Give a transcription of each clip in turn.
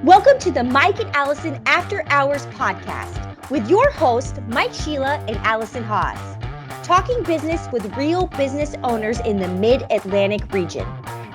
Welcome to the Mike and Alison After Hours podcast with your hosts, mshelah and Alison Haas, talking business with real business owners in the Mid-Atlantic region.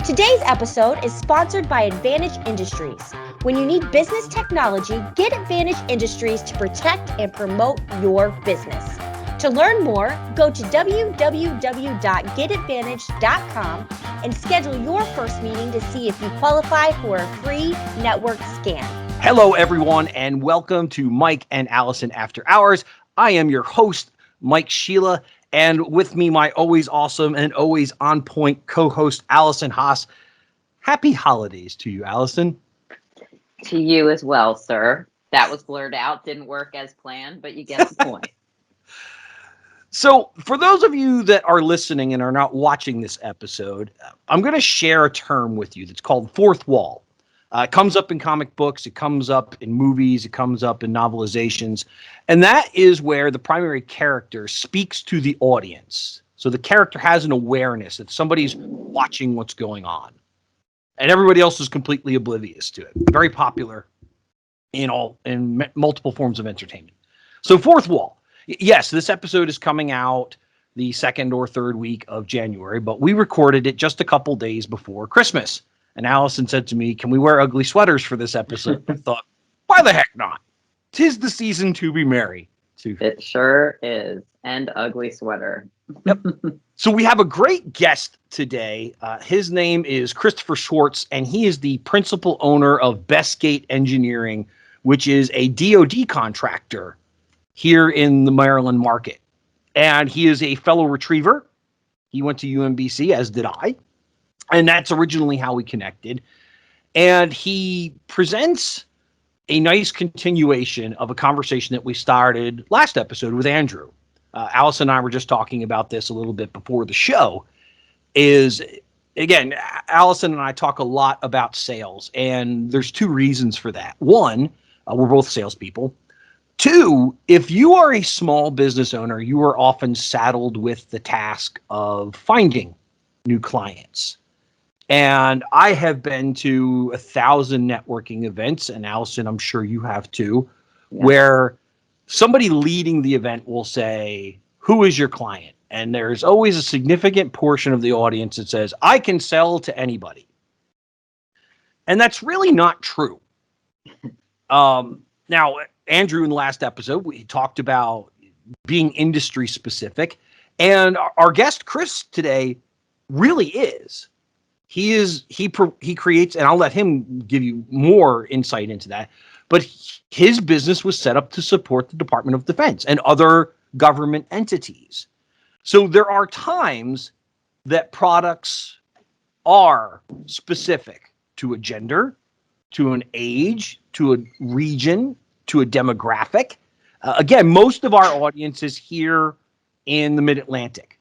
Today's episode is sponsored by Advantage Industries. When you need business technology, get Advantage Industries to protect and promote your business. To learn more, go to www.getadvantage.com and schedule your first meeting to see if you qualify for a free network scan. Hello, everyone, and welcome to Mike and Alison After Hours. I am your host, mshelah, and with me, my always awesome and always on point co-host, Alison Haas. Happy holidays to you, Alison. To you as well, sir. That was blurred out. Didn't work as planned, but you get the point. So for those of you that are listening and are not watching this episode, I'm going to share a term with you that's called fourth wall. It comes up in comic books, it comes up in movies, it comes up in novelizations, and that is where the primary character speaks to the audience. So the character has an awareness that somebody's watching what's going on, and everybody else is completely oblivious to it. Very popular in multiple forms of entertainment. So fourth wall. Yes, this episode is coming out the second or third week of January, but we recorded it just a couple days before Christmas. And Allison said to me, "Can we wear ugly sweaters for this episode?" I thought, why the heck not? 'Tis the season to be merry. It sure is. And ugly sweater. Yep. So we have a great guest today. His name is Christopher Schwartz, and he is the principal owner of Bestgate Engineering, which is a DoD contractor here in the Maryland market. And he is a fellow retriever. He went to UMBC, as did I. And that's originally how we connected. And he presents a nice continuation of a conversation that we started last episode with Andrew. Allison and I were just talking about this a little bit before the show. Again, Allison and I talk a lot about sales, and there's two reasons for that. One, we're both salespeople. Two, if you are a small business owner, you are often saddled with the task of finding new clients. And I have been to 1,000 networking events, and Allison, I'm sure you have too, where somebody leading the event will say, "Who is your client?" And there's always a significant portion of the audience that says, "I can sell to anybody." And that's really not true. Now, Andrew, in the last episode, we talked about being industry specific, and our guest Chris today really is. He creates, and I'll let him give you more insight into that, but his business was set up to support the Department of Defense and other government entities. So there are times that products are specific to a gender, to an age, to a region, to a demographic. Again, most of our audience is here in the Mid-Atlantic.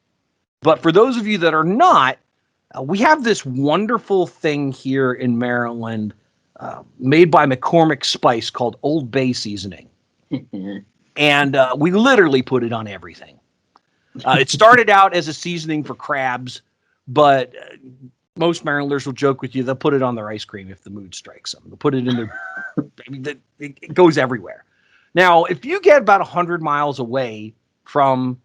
But for those of you that are not, we have this wonderful thing here in Maryland made by McCormick Spice called Old Bay seasoning. And we literally put it on everything. It started out as a seasoning for crabs, but most Marylanders will joke with you, they'll put it on their ice cream if the mood strikes them. They'll put it in their, it goes everywhere. Now, if you get about 100 miles away from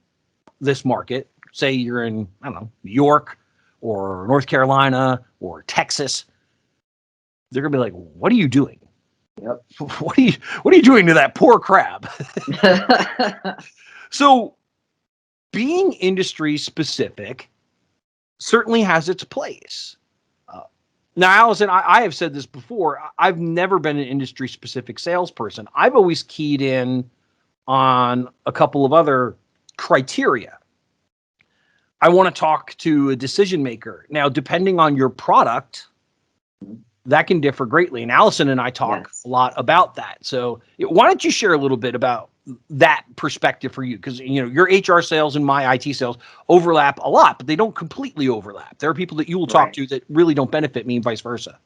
this market, say you're in, I don't know, New York or North Carolina or Texas, they're going to be like, "What are you doing? Yep. What are you doing to that poor crab?" So being industry specific certainly has its place. Now, Allison, I have said this before. I've never been an industry-specific salesperson. I've always keyed in on a couple of other criteria. I want to talk to a decision maker. Now, depending on your product, that can differ greatly. And Allison and I talk a lot about that. So why don't you share a little bit about that perspective for you? Because, you know, your HR sales and my IT sales overlap a lot, but they don't completely overlap. There are people that you will talk to that really don't benefit me and vice versa.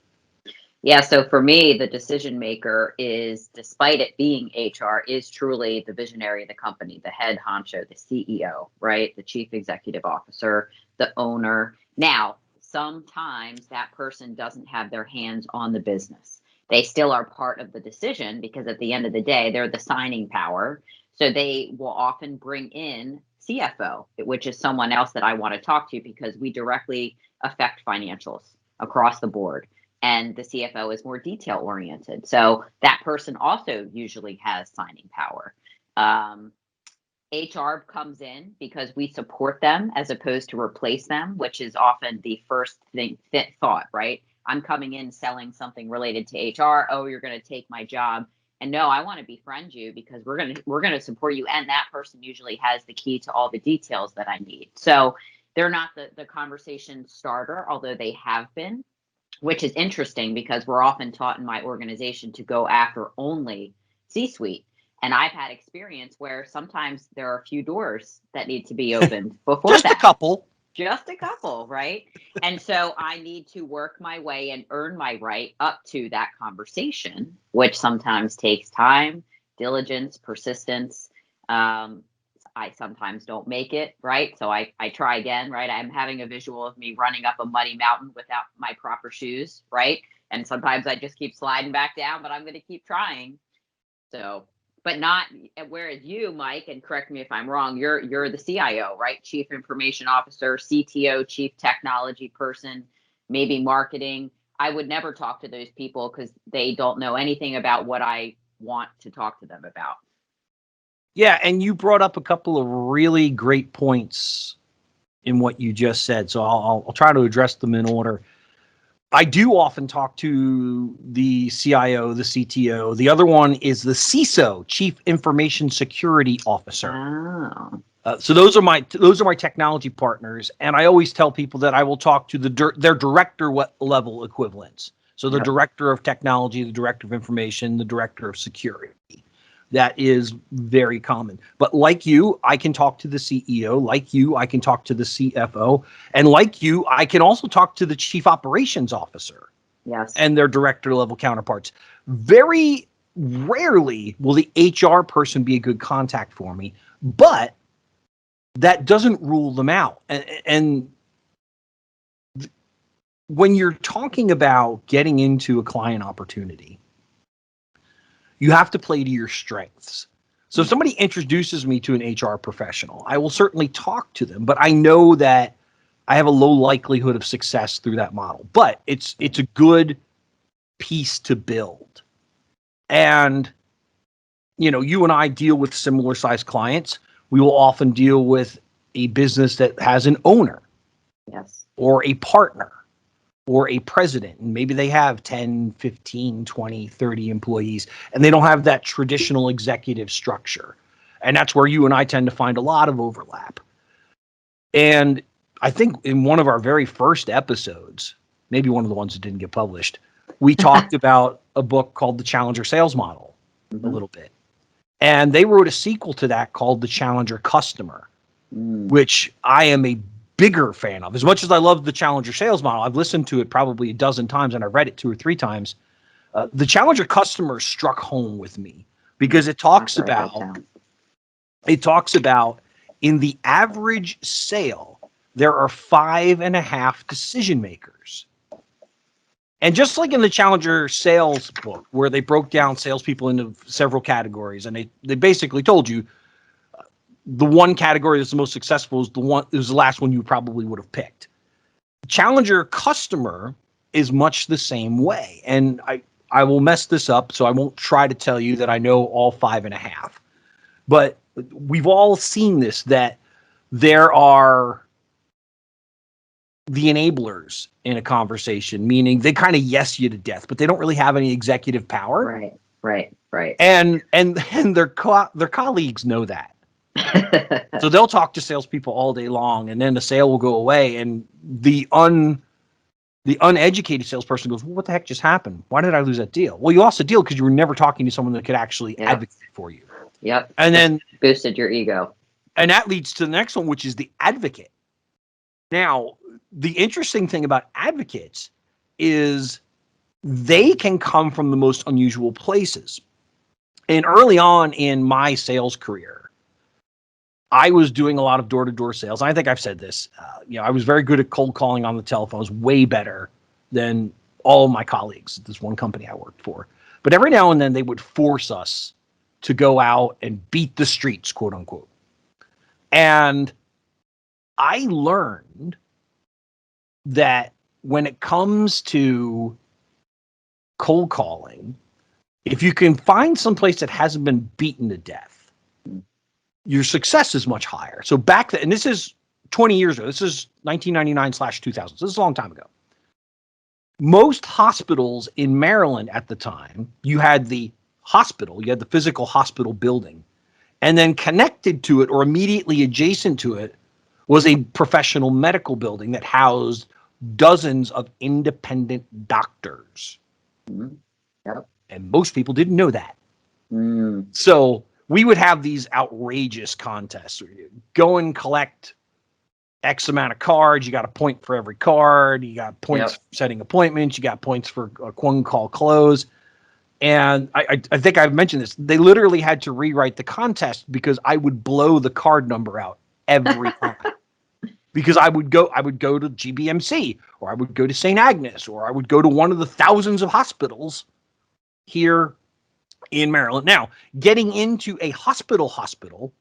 Yeah, so for me, the decision maker is, despite it being HR, is truly the visionary of the company, the head honcho, the CEO, right? The chief executive officer, the owner. Now, sometimes that person doesn't have their hands on the business. They still are part of the decision because at the end of the day, they're the signing power. So they will often bring in CFO, which is someone else that I want to talk to because we directly affect financials across the board. And the CFO is more detail oriented. So that person also usually has signing power. HR comes in because we support them as opposed to replace them, which is often the first thought, right? I'm coming in selling something related to HR. Oh, you're going to take my job. And no, I want to befriend you because we're going to support you. And that person usually has the key to all the details that I need. So they're not the conversation starter, although they have been, which is interesting because we're often taught in my organization to go after only C-suite. And I've had experience where sometimes there are a few doors that need to be opened before Just that. Just a couple, right? And so I need to work my way and earn my right up to that conversation, which sometimes takes time, diligence, persistence. I sometimes don't make it, right? So I try again, right? I'm having a visual of me running up a muddy mountain without my proper shoes, right? And sometimes I just keep sliding back down, but I'm going to keep trying. So, but not, whereas you, Mike, and correct me if I'm wrong, you're the CIO, right? Chief Information Officer, CTO, Chief Technology Person, maybe marketing. I would never talk to those people because they don't know anything about what I want to talk to them about. Yeah, and you brought up a couple of really great points in what you just said, so I'll try to address them in order. I do often talk to the CIO, the CTO. The other one is the CISO, Chief Information Security Officer. Oh. So those are my technology partners, and I always tell people that I will talk to their director level equivalents. So the director of technology, the director of information, the director of security. That is very common. But like you, I can talk to the CEO. Like you, I can talk to the CFO. And like you, I can also talk to the chief operations officer. Yes. And their director level counterparts. Very rarely will the HR person be a good contact for me, but that doesn't rule them out. And when you're talking about getting into a client opportunity, you have to play to your strengths. So if somebody introduces me to an HR professional, I will certainly talk to them, but I know that I have a low likelihood of success through that model. But it's a good piece to build. And you and I deal with similar sized clients. We will often deal with a business that has an owner, yes, or a partner, or a president, and maybe they have 10, 15, 20, 30 employees, and they don't have that traditional executive structure. And that's where you and I tend to find a lot of overlap. And I think in one of our very first episodes, maybe one of the ones that didn't get published, we talked about a book called The Challenger Sales Model a little bit. And they wrote a sequel to that called The Challenger Customer, which I am a bigger fan of. As much as I love the Challenger Sales Model, I've listened to it probably a dozen times and I've read it 2 or 3 times. The Challenger Customer struck home with me because it talks about in the average sale, there are 5.5 decision makers. And just like in the Challenger Sales book, where they broke down salespeople into several categories, and they basically told you the one category that's the most successful is the last one you probably would have picked. Challenger Customer is much the same way. And I will mess this up, so I won't try to tell you that I know all 5.5. But we've all seen this, that there are the enablers in a conversation, meaning they kind of yes you to death, but they don't really have any executive power. Right. And their colleagues know that. So they'll talk to salespeople all day long, and then the sale will go away, and the uneducated salesperson goes, well, what the heck just happened? Why did I lose that deal? Well, you lost the deal because you were never talking to someone that could actually advocate for you. Yep. And then boosted your ego. And that leads to the next one, which is the advocate. Now, the interesting thing about advocates is they can come from the most unusual places. And early on in my sales career, I was doing a lot of door-to-door sales. I think I've said this. I was very good at cold calling on the telephone. I was way better than all my colleagues at this one company I worked for. But every now and then they would force us to go out and beat the streets, quote unquote. And I learned that when it comes to cold calling, if you can find some place that hasn't been beaten to death, your success is much higher. So back then, and this is 20 years ago, this is 1999/2000. So this is a long time ago. Most hospitals in Maryland at the time, you had the hospital, you had the physical hospital building, and then connected to it or immediately adjacent to it was a professional medical building that housed dozens of independent doctors. Mm-hmm. Yep. And most people didn't know that. Mm. So we would have these outrageous contests where you go and collect X amount of cards. You got a point for every card. You got points for setting appointments. You got points for a one call close. And I think I've mentioned this. They literally had to rewrite the contest because I would blow the card number out every time. Because I would go to GBMC, or I would go to St. Agnes, or I would go to one of the thousands of hospitals here in Maryland. Now, getting into a hospital,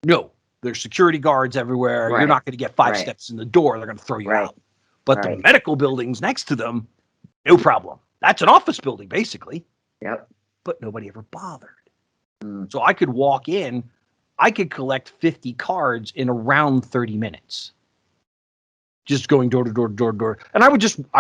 no, there's security guards everywhere. Right. You're not going to get five steps in the door. They're going to throw you out. But the medical buildings next to them, no problem. That's an office building, basically. Yep. But nobody ever bothered. Mm. So I could walk in, I could collect 50 cards in around 30 minutes. Just going door to door, door to door. And I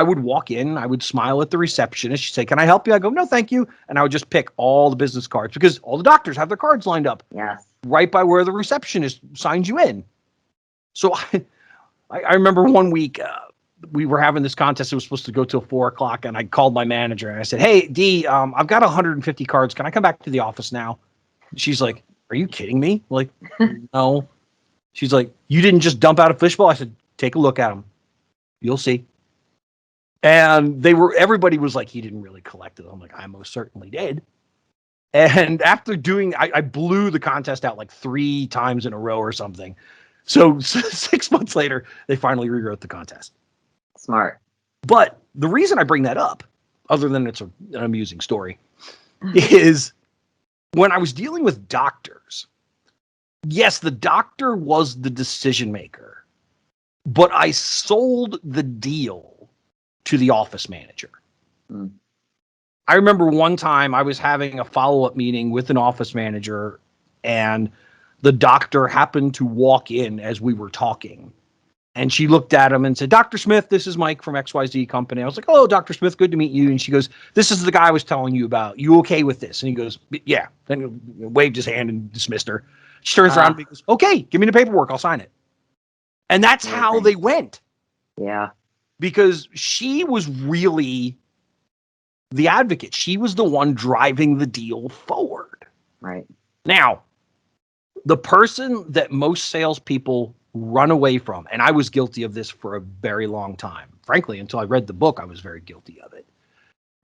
would walk in, I would smile at the receptionist. She'd say, "Can I help you?" I go, "No, thank you." And I would just pick all the business cards because all the doctors have their cards lined up. Yes. Right by where the receptionist signs you in. So I remember one week we were having this contest. It was supposed to go till 4:00, and I called my manager and I said, "Hey, D, I've got 150 cards. Can I come back to the office now?" She's like, "Are you kidding me?" I'm like, no. She's like, "You didn't just dump out a fishbowl?" I said, "Take a look at them. You'll see." And everybody was like, "He didn't really collect it." I'm like, "I most certainly did." And after I blew the contest out like 3 times in a row or something. So 6 months later, they finally rewrote the contest. Smart. But the reason I bring that up, other than it's an amusing story, is when I was dealing with doctors, yes, the doctor was the decision maker, but I sold the deal to the office manager. Mm. I remember one time I was having a follow-up meeting with an office manager, and the doctor happened to walk in as we were talking. And she looked at him and said, "Dr. Smith, this is Mike from XYZ company." I was like, "Oh, Dr. Smith, good to meet you." And she goes, "This is the guy I was telling you about. You okay with this?" And he goes, "Yeah." Then he waved his hand and dismissed her. She turns around and goes, "Okay, give me the paperwork. I'll sign it." And that's how they went. Yeah. Because she was really the advocate. She was the one driving the deal forward. Right. Now, the person that most salespeople run away from, and I was guilty of this for a very long time, frankly, until I read the book, I was very guilty of it,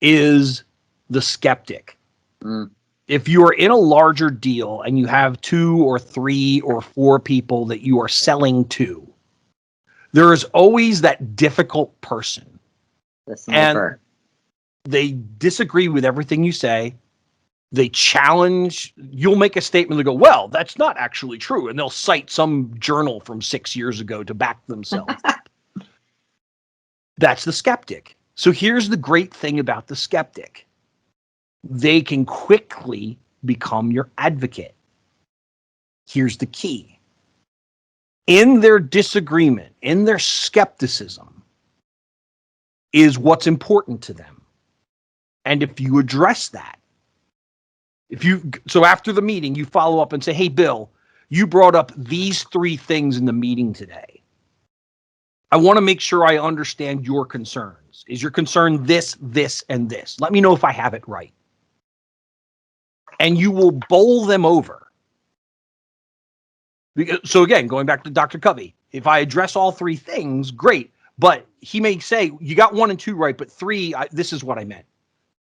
is the skeptic. Mm. If you are in a larger deal and you have 2 or 3 or 4 people that you are selling to, there is always that difficult person. The sniper. And they disagree with everything you say. They challenge. You'll make a statement and go, "Well, that's not actually true." And they'll cite some journal from 6 years ago to back themselves up. That's the skeptic. So here's the great thing about the skeptic. They can quickly become your advocate. Here's the key. In their disagreement, in their skepticism, is what's important to them. And if you address that, so after the meeting, you follow up and say, "Hey, Bill, you brought up these 3 things in the meeting today. I want to make sure I understand your concerns. Is your concern this, this, and this? Let me know if I have it right." And you will bowl them over. So again, going back to Dr. Covey, if I address all 3 things, great. But he may say, "You got 1 and 2 right, but 3, this is what I meant."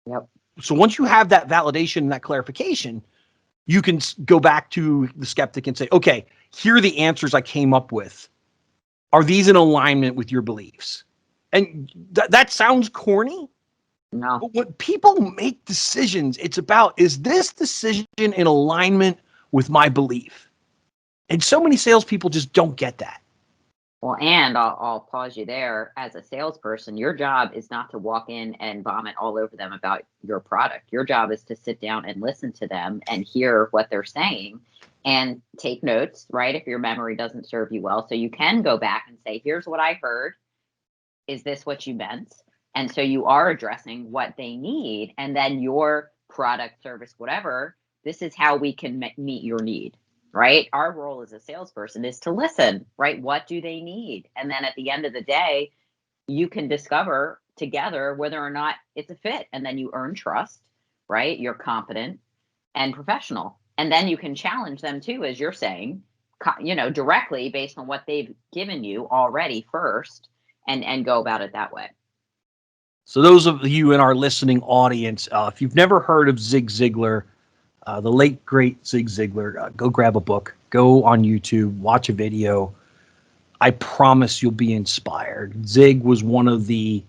Yep. So once you have that validation and that clarification, you can go back to the skeptic and say, "Okay, here are the answers I came up with. Are these in alignment with your beliefs?" And that sounds corny. No. But when people make decisions, it's about, is this decision in alignment with my belief? And so many salespeople just don't get that. Well, and I'll pause you there. As a salesperson, your job is not to walk in and vomit all over them about your product. Your job is to sit down and listen to them and hear what they're saying and take notes, right? If your memory doesn't serve you well. So you can go back and say, here's what I heard. Is this what you meant? And so you are addressing what they need. And then your product, service, whatever, this is how we can meet your need. Right? Our role as a salesperson is to listen, right? What do they need? And then at the end of the day, you can discover together whether or not it's a fit. And then you earn trust, right? You're competent and professional. And then you can challenge them too, as you're saying, directly based on what they've given you already first, and go about it that way. So those of you in our listening audience, if you've never heard of Zig Ziglar, the late, great Zig Ziglar, go grab a book, go on YouTube, watch a video. I promise you'll be inspired. Zig was one of the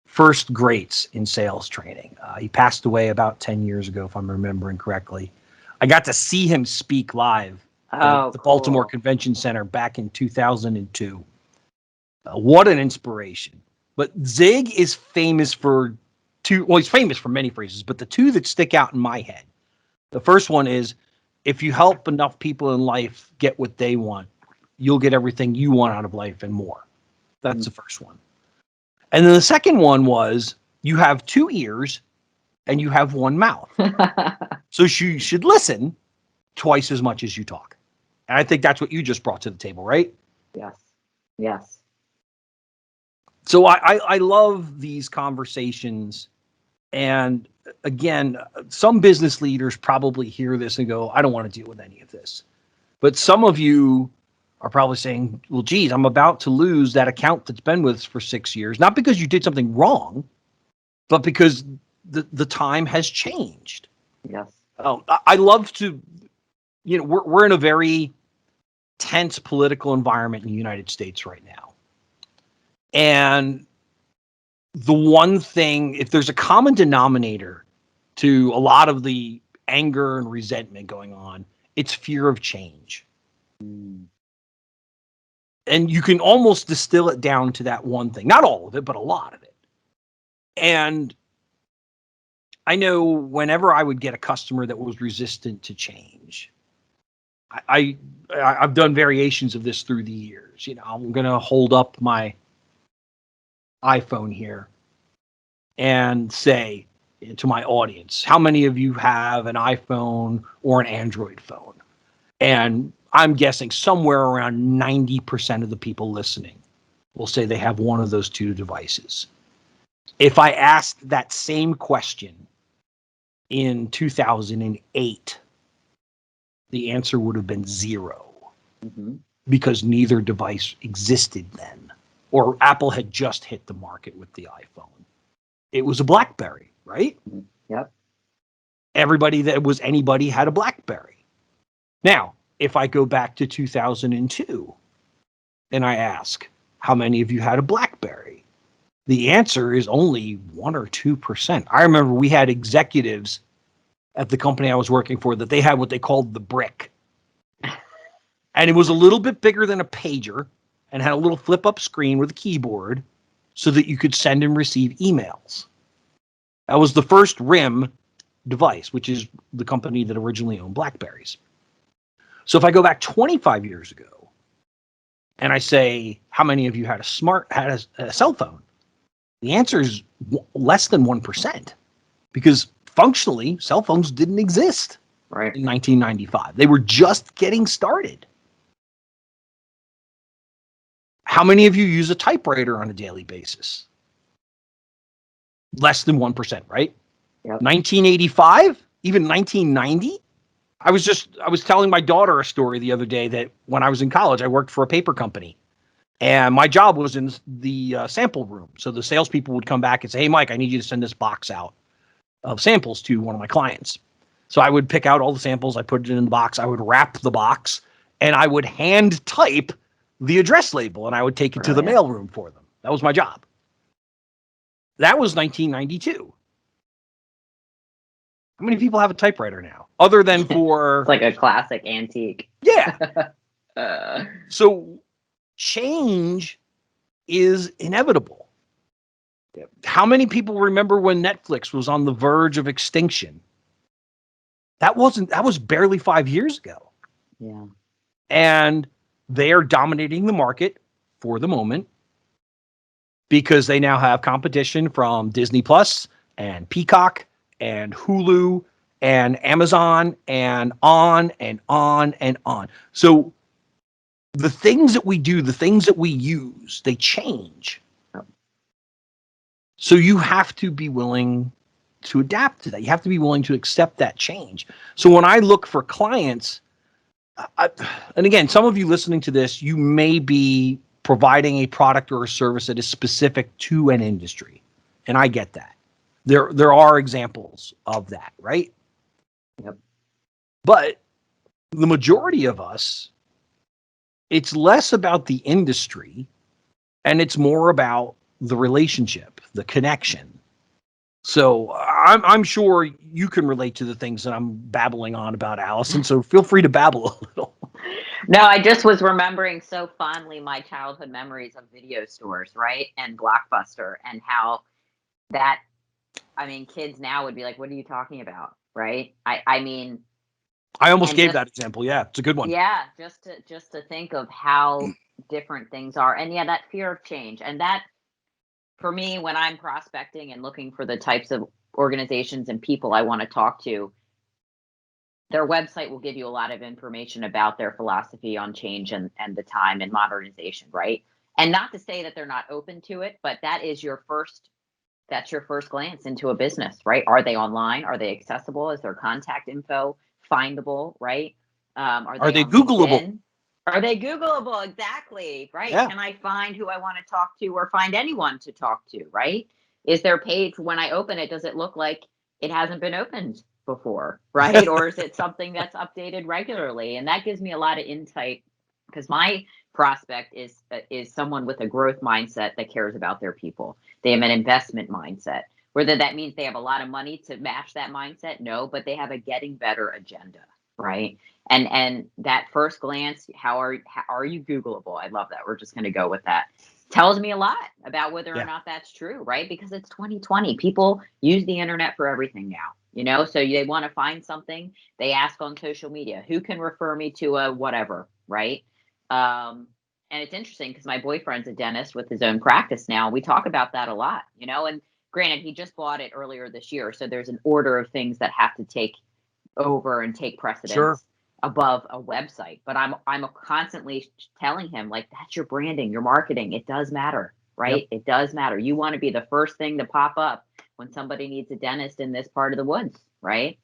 first greats in sales training. He passed away about 10 years ago, if I'm remembering correctly. I got to see him speak live at the Baltimore Convention Center back in 2002. What an inspiration. But Zig is famous for he's famous for many phrases, but the two that stick out in my head. The first one is, if you help enough people in life get what they want, you'll get everything you want out of life and more. That's the first one. And then the second one was, you have 2 ears and you have 1 mouth. So you should listen twice as much as you talk. And I think that's what you just brought to the table, right? Yes. Yes. So I love these conversations. And again, some business leaders probably hear this and go, I don't want to deal with any of this. But some of you are probably saying, well, geez, I'm about to lose that account that's been with us for 6 years, not because you did something wrong, but because the time has changed. Yes. I love to, we're in a very tense political environment in the United States right now. And the one thing, if there's a common denominator to a lot of the anger and resentment going on, it's fear of change. And you can almost distill it down to that one thing. Not all of it, but a lot of it. And I know whenever I would get a customer that was resistant to change, I've done variations of this through the years. I'm going to hold up my iPhone here and say to my audience, how many of you have an iPhone or an Android phone? And I'm guessing somewhere around 90% of the people listening will say they have one of those 2 devices. If I asked that same question in 2008, the answer would have been 0, because neither device existed then, or Apple had just hit the market with the iPhone. It was a BlackBerry, right? Yep. Everybody that was anybody had a BlackBerry. Now, if I go back to 2002 and I ask, how many of you had a BlackBerry? The answer is only 1 or 2%. I remember we had executives at the company I was working for that they had what they called the brick. And it was a little bit bigger than a pager and had a little flip-up screen with a keyboard so that you could send and receive emails. That was the first RIM device, which is the company that originally owned BlackBerries. So if I go back 25 years ago and I say, how many of you had a cell phone? The answer is less than 1%, because functionally cell phones didn't exist in 1995. They were just getting started. How many of you use a typewriter on a daily basis? Less than 1%, right? Yep. 1985, even 1990. I was telling my daughter a story the other day that when I was in college, I worked for a paper company, and my job was in the sample room. So the salespeople would come back and say, hey, Mike, I need you to send this box out of samples to one of my clients. So I would pick out all the samples, I put it in the box, I would wrap the box, and I would hand type the address label, and I would take it to the mailroom for them. That was my job. That was 1992. How many people have a typewriter now? Other than for... It's like a classic antique. Yeah. So change is inevitable. How many people remember when Netflix was on the verge of extinction? That was barely 5 years ago. Yeah. And they are dominating the market for the moment because they now have competition from Disney Plus and Peacock and Hulu and Amazon and on and on and on. So the things that we do, the things that we use, they change. So you have to be willing to adapt to that. You have to be willing to accept that change. So when I look for clients, and again, some of you listening to this, you may be providing a product or a service that is specific to an industry. And I get that. There are examples of that, right? Yep. But the majority of us, it's less about the industry and it's more about the relationship, the connection. So I'm sure you can relate to the things that I'm babbling on about, Allison. So feel free to babble a little. No, I just was remembering so fondly my childhood memories of video stores, right? And Blockbuster, and how that, I mean, kids now would be like, what are you talking about? Right? I mean, I almost gave that example. Yeah, it's a good one. Yeah, just to think of how different things are. And yeah, that fear of change. And that, for me, when I'm prospecting and looking for the types of organizations and people I want to talk to, their website will give you a lot of information about their philosophy on change and the time and modernization, right? And not to say that they're not open to it, but that's your first glance into a business, right? Are they online? Are they accessible? Is their contact info findable, right? Are they on Googleable? LinkedIn? Are they Googleable? Exactly, right? Yeah. Can I find who I want to talk to or find anyone to talk to, right? Is their page, when I open it, does it look like it hasn't been opened before, right? Or is it something that's updated regularly? And that gives me a lot of insight, because my prospect is someone with a growth mindset that cares about their people. They have an investment mindset. Whether that means they have a lot of money to match that mindset, no, but they have a getting better agenda, right? And that first glance, how are you Googleable? I love that. We're just going to go with that. Tells me a lot about whether or not that's true, right? Because it's 2020. People use the internet for everything now, so they want to find something. They ask on social media, who can refer me to a whatever, right? And it's interesting because my boyfriend's a dentist with his own practice now. We talk about that a lot, and granted, he just bought it earlier this year. So there's an order of things that have to take over and take precedence above a website. But I'm constantly telling him, like, that's your branding, your marketing. It does matter, right? Yep. It does matter. You want to be the first thing to pop up when somebody needs a dentist in this part of the woods, right?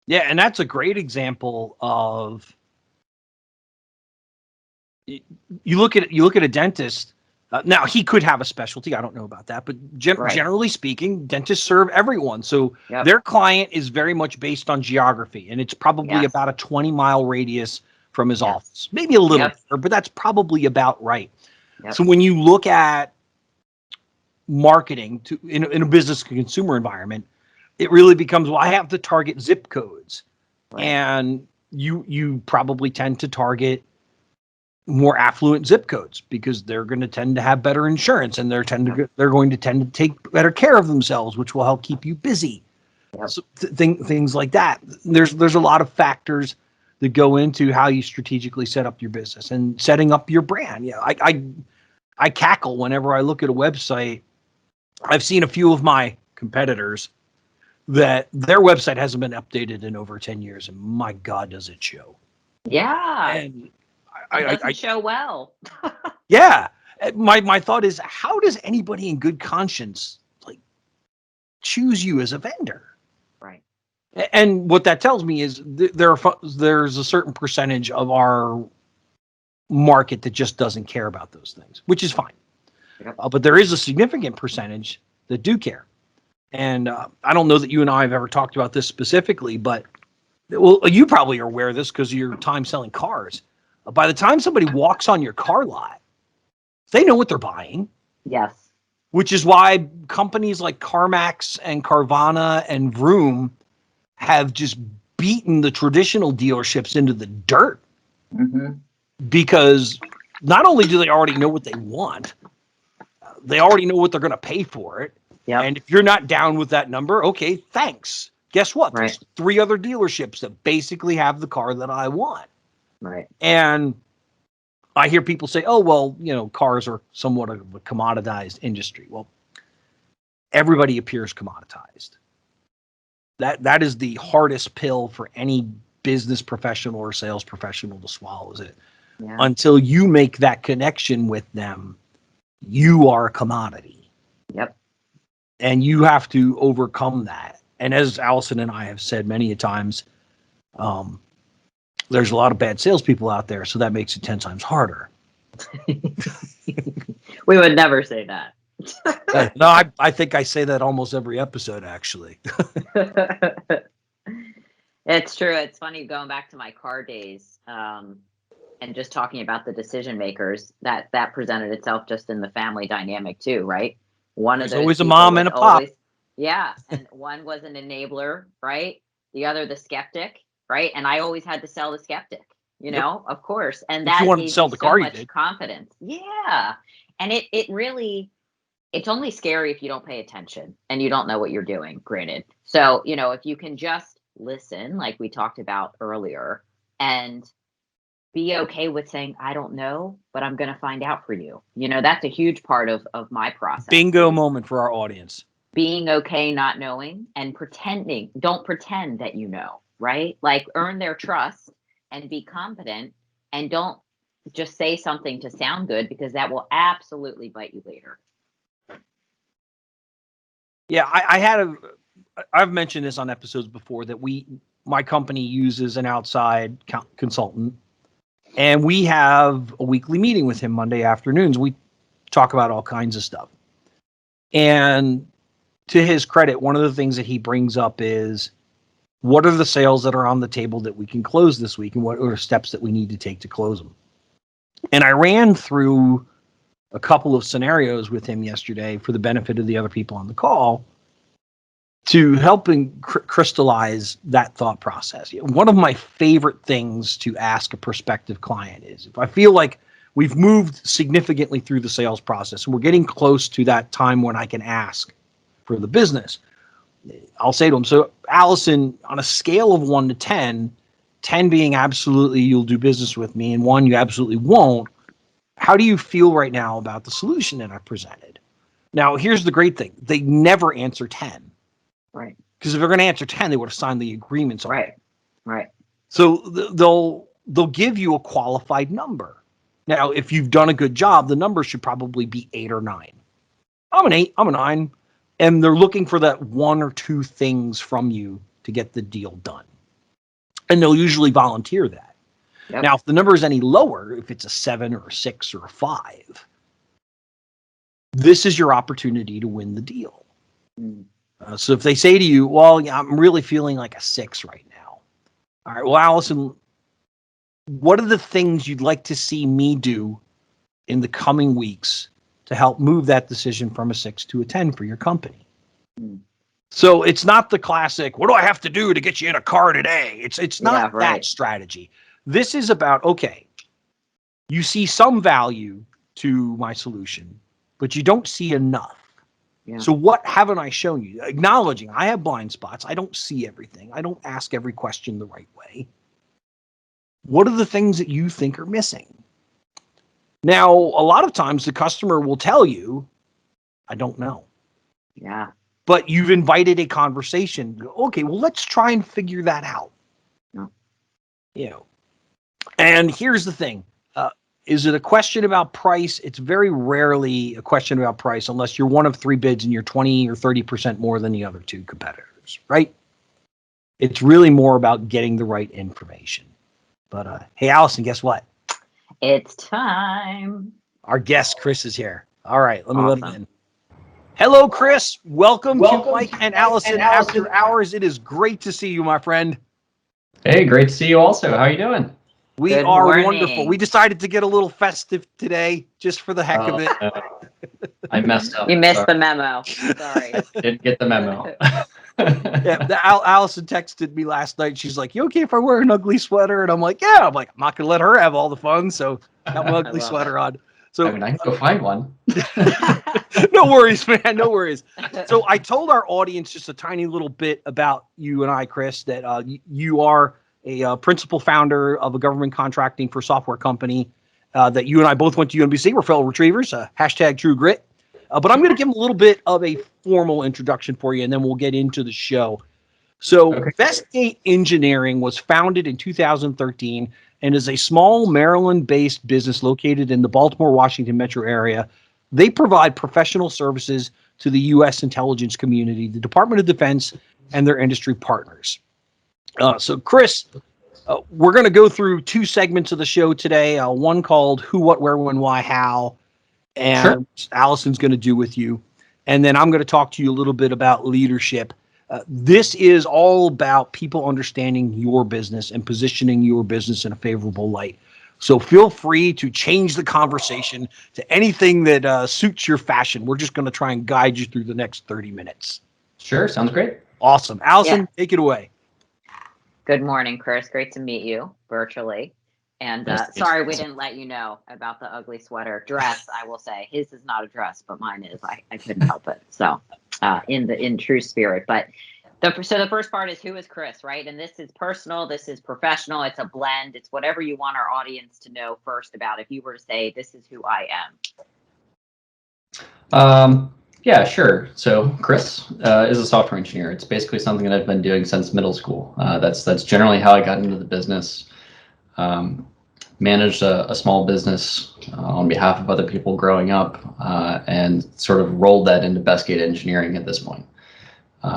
Yeah, and that's a great example of, you look at a dentist. Now, he could have a specialty. I don't know about that, but generally speaking, dentists serve everyone. So their client is very much based on geography, and it's probably about a 20-mile radius from his office. Maybe a little more, but that's probably about right. So when you look at marketing in a business consumer environment, it really becomes, well, I have to target zip codes, and you probably tend to target more affluent zip codes because they're going to tend to have better insurance, and they're going to tend to take better care of themselves, which will help keep you busy. So things like that. There's a lot of factors that go into how you strategically set up your business and setting up your brand. Yeah, I cackle whenever I look at a website. I've seen a few of my competitors that their website hasn't been updated in over 10 years, and my God, does it show. Yeah. And it doesn't show well. Yeah. My thought is, how does anybody in good conscience choose you as a vendor? Right. And what that tells me is there's a certain percentage of our market that just doesn't care about those things, which is fine. Yep. But there is a significant percentage that do care. And I don't know that you and I have ever talked about this specifically, but you probably are aware of this because of your time selling cars. By the time somebody walks on your car lot, They know what they're buying. Yes. Which is why companies like CarMax and Carvana and Vroom have just beaten the traditional dealerships into the dirt. Mm-hmm. Because not only do they already know what they want, they already know what they're going to pay for it. Yep. And if you're not down with that number, okay, thanks. Guess what? Right. There's 3 other dealerships that basically have the car that I want. Right. And I hear people say, oh, well, cars are somewhat of a commoditized industry. Well, everybody appears commoditized. That is the hardest pill for any business professional or sales professional to swallow, is it? Yeah. Until you make that connection with them, you are a commodity. Yep. And you have to overcome that. And as Allison and I have said many a times, there's a lot of bad salespeople out there, so that makes it 10 times harder. We would never say that. No, I think I say that almost every episode, actually. It's true. It's funny going back to my car days and just talking about the decision makers that presented itself just in the family dynamic too, right? There's always a mom and a pop. Yeah. And one was an enabler, right? The other, the skeptic, right? And I always had to sell the skeptic, of course. And that you wanted to gave sell me the so car, you much did. confidence. Yeah. And it really, it's only scary if you don't pay attention and you don't know what you're doing, granted. So, if you can just listen, like we talked about earlier, and be okay with saying, I don't know, but I'm going to find out for you. That's a huge part of my process. Bingo moment for our audience. Being okay not knowing and don't pretend that right? Like earn their trust and be competent, and don't just say something to sound good, because that will absolutely bite you later. Yeah, I've mentioned this on episodes before that my company uses an outside consultant, and we have a weekly meeting with him Monday afternoons. We talk about all kinds of stuff. And to his credit, one of the things that he brings up is, what are the sales that are on the table that we can close this week, and what are steps that we need to take to close them? And I ran through a couple of scenarios with him yesterday for the benefit of the other people on the call to help crystallize that thought process. One of my favorite things to ask a prospective client is, if I feel like we've moved significantly through the sales process and we're getting close to that time when I can ask for the business, I'll say to them, so Allison, on a scale of 1 to 10, 10 being absolutely you'll do business with me and 1 you absolutely won't, how do you feel right now about the solution that I presented? Now, here's the great thing. They never answer 10. Right. Because if they're going to answer 10, they would have signed the agreements already. Right. So they'll give you a qualified number. Now, if you've done a good job, the number should probably be 8 or 9. I'm an 8, I'm a 9. And they're looking for that 1 or 2 things from you to get the deal done. And they'll usually volunteer that. Yep. Now, if the number is any lower, if it's a 7 or a 6 or a 5, this is your opportunity to win the deal. Mm. So if they say to you, well, yeah, I'm really feeling like a 6 right now. All right, well, Allison, what are the things you'd like to see me do in the coming weeks to help move that decision from a 6 to a 10 for your company? Mm. So it's not the classic, what do I have to do to get you in a car today? It's not that strategy. This is about, okay, you see some value to my solution, but you don't see enough. Yeah. So what haven't I shown you? Acknowledging I have blind spots. I don't see everything. I don't ask every question the right way. What are the things that you think are missing? Now, a lot of times the customer will tell you, I don't know. Yeah. But you've invited a conversation. Okay, well, let's try and figure that out. Yeah. And here's the thing. Is it a question about price? It's very rarely a question about price unless you're one of 3 bids and you're 20 or 30% more than the other 2 competitors, right? It's really more about getting the right information. But hey, Allison, guess what? It's time. Our guest, Chris, is here. All right, let me let him in. Hello, Chris. Welcome to Mike and Allison After Hours. It is great to see you, my friend. Hey, great to see you also. How are you doing? We Good are morning. wonderful. We decided to get a little festive today, just for the heck of it. I messed up. You missed Sorry. the memo. Sorry. I didn't get the memo. Yeah, Allison texted me last night. She's like, "You okay if I wear an ugly sweater?" And I'm like, "Yeah." I'm like, "I'm not gonna let her have all the fun." So got my ugly love sweater it. on. So I mean, I can go find one. no worries, man. No worries. So I told our audience just a tiny little bit about you and I, Chris, that you are a principal founder of a government contracting for software company, that you and I both went to UNBC. We're fellow retrievers, hashtag True Grit. But I'm going to give them a little bit of a formal introduction for you, and then we'll get into the show. So Okay. Bestgate Engineering was founded in 2013 and is a small Maryland-based business located in the Baltimore-Washington metro area. They provide professional services to the U.S. intelligence community, the Department of Defense, and their industry partners. So, Chris, we're going to go through two segments of the show today, one called Who, What, Where, When, Why, How, and Allison's going to do with you. And then I'm going to talk to you a little bit about leadership. This is all about people understanding your business and positioning your business in a favorable light. So feel free to change the conversation to anything that suits your fashion. We're just going to try and guide you through the next 30 minutes. Sure, sounds great. Awesome. Allison, take it away. Good morning, Chris. Great to meet you virtually. And sorry we didn't let you know about the ugly sweater dress. I will say his is not a dress, but mine is. I couldn't help it. So in true spirit. But so the first part is who is Chris, right? And this is personal. This is professional. It's a blend. It's whatever you want our audience to know first about. If you were to say, this is who I am. Yeah, sure. So Chris is a software engineer. It's basically something that I've been doing since middle school. That's generally how I got into the business. Managed a small business on behalf of other people growing up, and sort of rolled that into Bestgate Engineering at this point.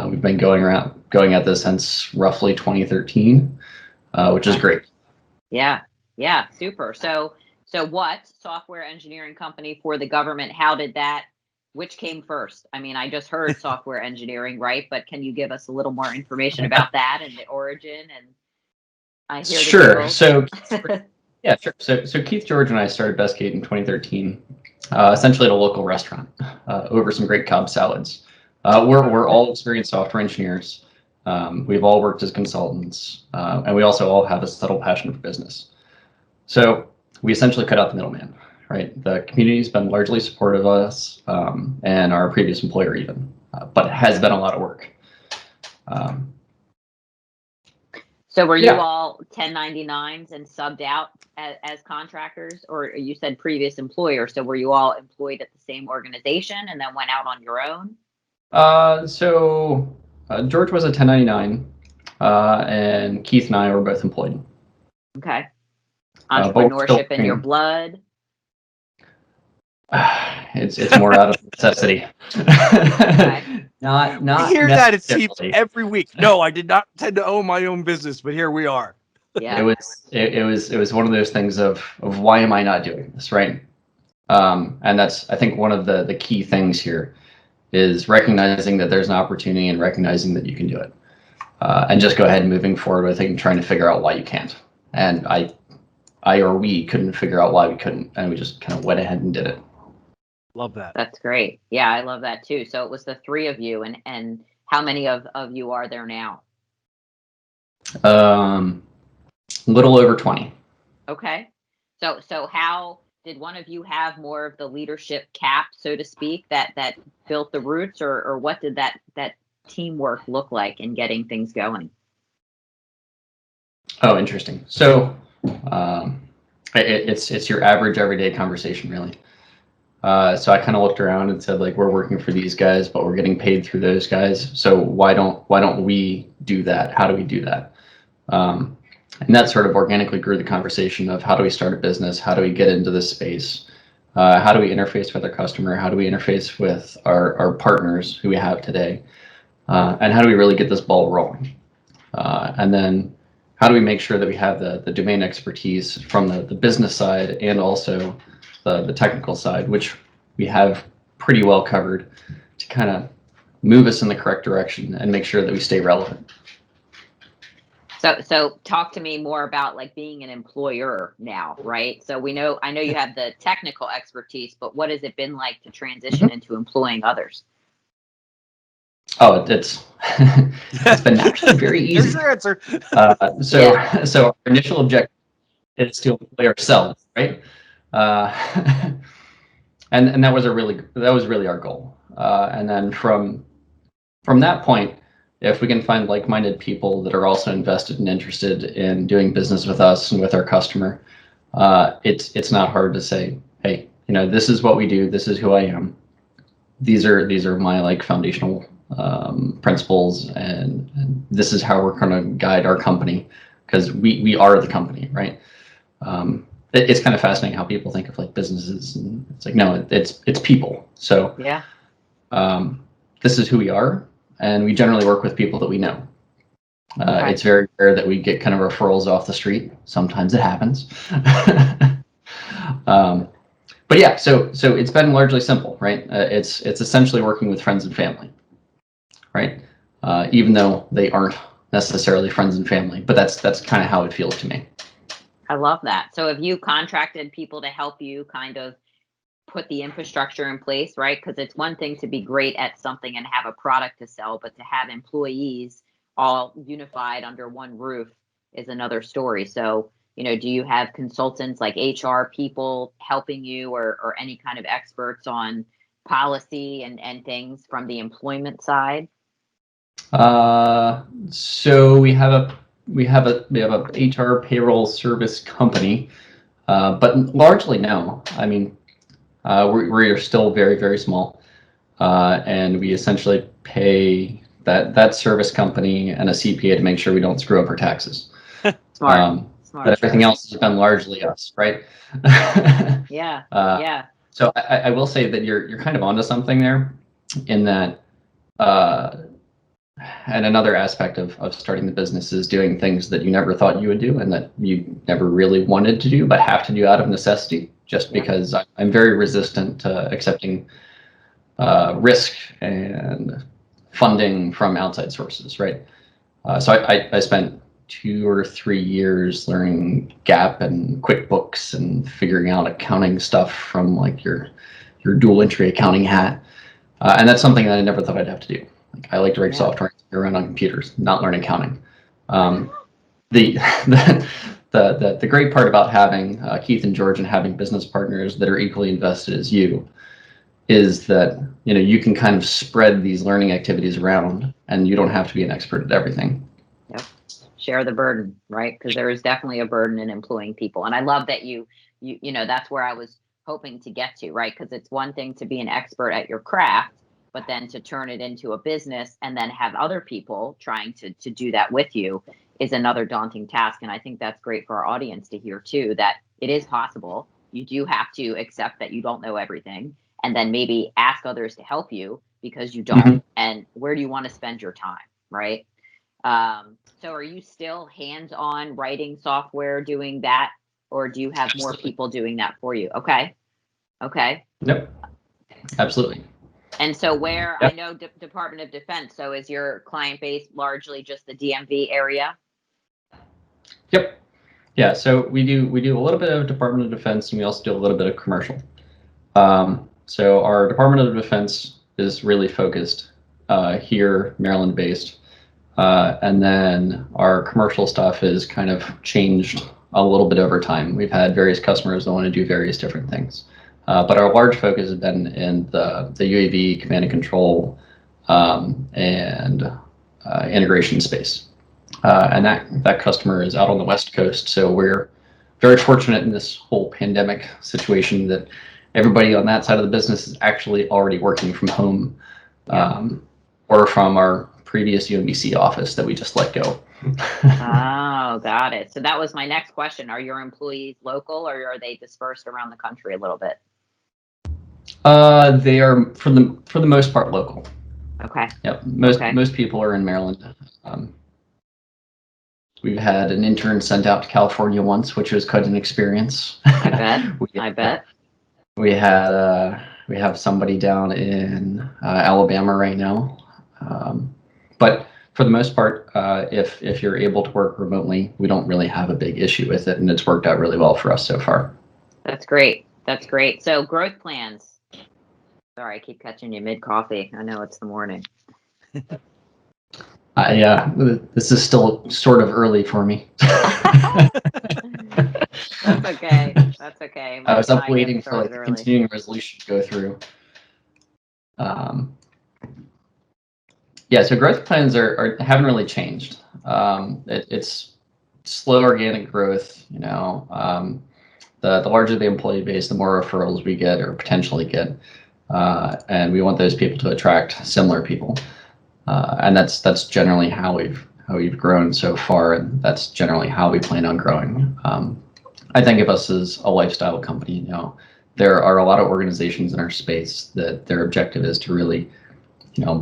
We've been going at this since roughly 2013, which is great. Yeah, super. So what software engineering company for the government? How did that? Which came first? I mean, I just heard software engineering, right? But can you give us a little more information about that and the origin? And I hear sure. So yeah, sure. So Keith George and I started Bestgate in 2013, essentially at a local restaurant, over some great Cobb salads. We're all experienced software engineers. We've all worked as consultants, and we also all have a subtle passion for business. So we essentially cut out the middleman, right? The community's been largely supportive of us, and our previous employer even, but it has been a lot of work. So were you all 1099s and subbed out as contractors, or you said previous employer? So were you all employed at the same organization and then went out on your own? So George was a 1099, and Keith and I were both employed. Okay. Entrepreneurship in your blood. It's more out of necessity. Okay. Not I hear that, it seems, necessarily. every week. No, I did not tend to own my own business, but here we are. Yeah. It was one of those things of why am I not doing this, right? And that's, I think, one of the key things here is recognizing that there's an opportunity and recognizing that you can do it, and just go ahead and moving forward with it and trying to figure out why you can't. And we couldn't figure out why we couldn't, and we just kind of went ahead and did it. Love that. That's great. Yeah, I love that too. So it was the three of you, and how many of you are there now? A little over 20. Okay. So how did one of you have more of the leadership cap, so to speak, that built the roots, or what did that teamwork look like in getting things going? Oh, interesting. So it's your average everyday conversation, really. So I kind of looked around and said, like, we're working for these guys, but we're getting paid through those guys. So why don't we do that? How do we do that? And that sort of organically grew the conversation of how do we start a business? How do we get into this space? How do we interface with our customer? How do we interface with our partners who we have today? And how do we really get this ball rolling? And then how do we make sure that we have the domain expertise from the business side and also the technical side, which we have pretty well covered, to kind of move us in the correct direction and make sure that we stay relevant. So talk to me more about like being an employer now, right? So I know you have the technical expertise, but what has it been like to transition into employing others? Oh, it's it's been actually very There's easy. your answer. So our initial objective is to employ ourselves, right? And that was really our goal. And then from that point, if we can find like-minded people that are also invested and interested in doing business with us and with our customer, it's not hard to say, hey, this is what we do. This is who I am. These are my like foundational principles, and this is how we're going to guide our company, because we are the company, right? It's kind of fascinating how people think of like businesses, and it's like, no, it's people. So Yeah. This is who we are, and we generally work with people that we know. Okay. It's very rare that we get kind of referrals off the street. Sometimes it happens. But yeah, so it's been largely simple, right? It's essentially working with friends and family, right? Even though they aren't necessarily friends and family, but that's kind of how it feels to me. I love that. So have you contracted people to help you kind of put the infrastructure in place, right? Because it's one thing to be great at something and have a product to sell, but to have employees all unified under one roof is another story. So, do you have consultants like HR people helping you, or any kind of experts on policy and things from the employment side? So we have a HR payroll service company, but largely no. I mean, we're still very, very small, and we essentially pay that service company and a CPA to make sure we don't screw up our taxes. Smart. But everything else has been largely us, right? Yeah. Yeah. So I will say that you're kind of onto something there, in that, and another aspect of starting the business is doing things that you never thought you would do and that you never really wanted to do, but have to do out of necessity, just because I'm very resistant to accepting risk and funding from outside sources, right? So I spent 2 or 3 years learning GAAP and QuickBooks and figuring out accounting stuff from like your dual entry accounting hat, and that's something that I never thought I'd have to do. Like, I like to write software and run on computers, not learn accounting. The the great part about having Keith and George and having business partners that are equally invested as you is that you can kind of spread these learning activities around, and you don't have to be an expert at everything. Yep. Share the burden, right? Because there is definitely a burden in employing people, and I love that you that's where I was hoping to get to, right? Because it's one thing to be an expert at your craft, but then to turn it into a business and then have other people trying to do that with you is another daunting task. And I think that's great for our audience to hear too, that it is possible. You do have to accept that you don't know everything, and then maybe ask others to help you because you don't. Mm-hmm. And where do you want to spend your time, right? So are you still hands-on writing software, doing that, or do you have more people doing that for you? Okay. Yep. Absolutely. And so I know Department of Defense, so is your client base largely just the DMV area? Yep. Yeah, so we do a little bit of Department of Defense, and we also do a little bit of commercial. So our Department of Defense is really focused here, Maryland based. And then our commercial stuff is kind of changed a little bit over time. We've had various customers that want to do various different things. But our large focus has been in the UAV command and control and integration space. And that customer is out on the West Coast. So we're very fortunate in this whole pandemic situation that everybody on that side of the business is actually already working from home, or from our previous UMBC office that we just let go. Oh, got it. So that was my next question. Are your employees local, or are they dispersed around the country a little bit? They are for the most part local. Okay. Yep. Most people are in Maryland. We've had an intern sent out to California once, which was quite an experience. I bet. We have somebody down in Alabama right now, but For the most part, if you're able to work remotely, we don't really have a big issue with it, and it's worked out really well for us so far. That's great. That's great. So growth plans. Sorry, I keep catching you mid-coffee. I know it's the morning. Yeah, this is still sort of early for me. That's okay. That's okay. I was Mike and up I waiting get for like started the early. continuing resolution to go through. Yeah, so growth plans haven't really changed. It's slow organic growth. The larger the employee base, the more referrals we get or potentially get, and we want those people to attract similar people, and that's generally how we've grown so far, and that's generally how we plan on growing. I think of us as a lifestyle company. There are a lot of organizations in our space that their objective is to really,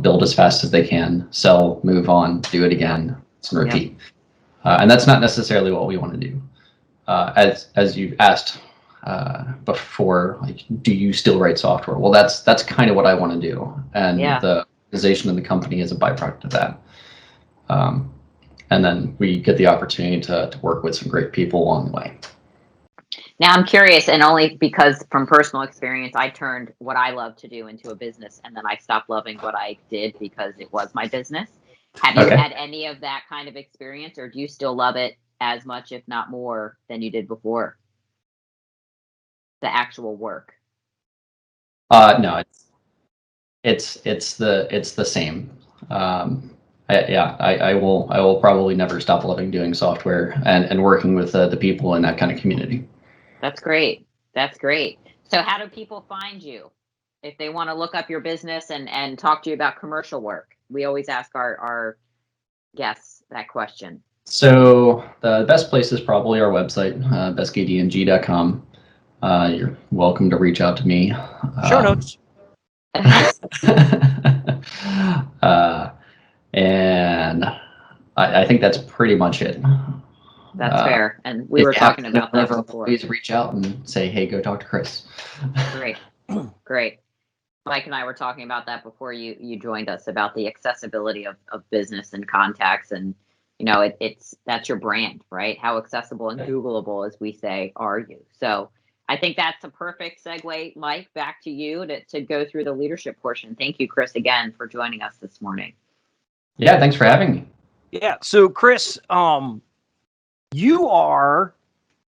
build as fast as they can, sell, move on, do it again, and repeat. Yep. And that's not necessarily what we want to do. As you've asked before, like, do you still write software? Well, that's kind of what I want to do, and the organization and the company is a byproduct of that. And then we get the opportunity to work with some great people along the way. Now I'm curious, and only because from personal experience, I turned what I love to do into a business, and then I stopped loving what I did because it was my business. Have you had any of that kind of experience, or do you still love it as much, if not more, than you did before? The actual work. No, it's the same. I will probably never stop loving doing software and working with the people in that kind of community. That's great. That's great. So how do people find you if they want to look up your business and talk to you about commercial work? We always ask our guests that question. So the best place is probably our website, bestgateeng.com. You're welcome to reach out to me. Show notes. And I think that's pretty much it. That's fair. And we were talking about that before. Please reach out and say, hey, go talk to Chris. Great. Great. Mike and I were talking about that before you joined us, about the accessibility of business and contacts. And, that's your brand, right? How accessible and Googleable, as we say, are you? So I think that's a perfect segue, Mike, back to you to go through the leadership portion. Thank you, Chris, again, for joining us this morning. Yeah, thanks for having me. Yeah. So, Chris, you are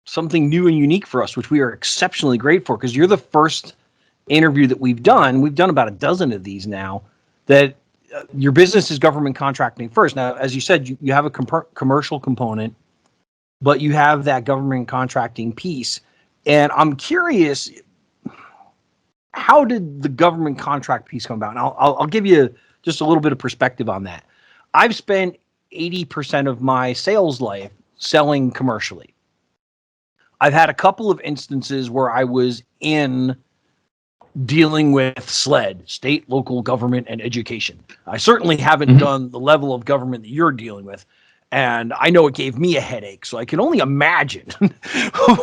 something new and unique for us, which we are exceptionally grateful, because you're the first interview that we've done. We've done about a dozen of these now, that your business is government contracting first. Now, as you said, you have a commercial component, but you have that government contracting piece. And I'm curious, how did the government contract piece come about? And I'll give you just a little bit of perspective on that. I've spent 80% of my sales life selling commercially. I've had a couple of instances where I was in dealing with SLED, state, local government, and education. I certainly haven't done the level of government that you're dealing with. And I know it gave me a headache. So I can only imagine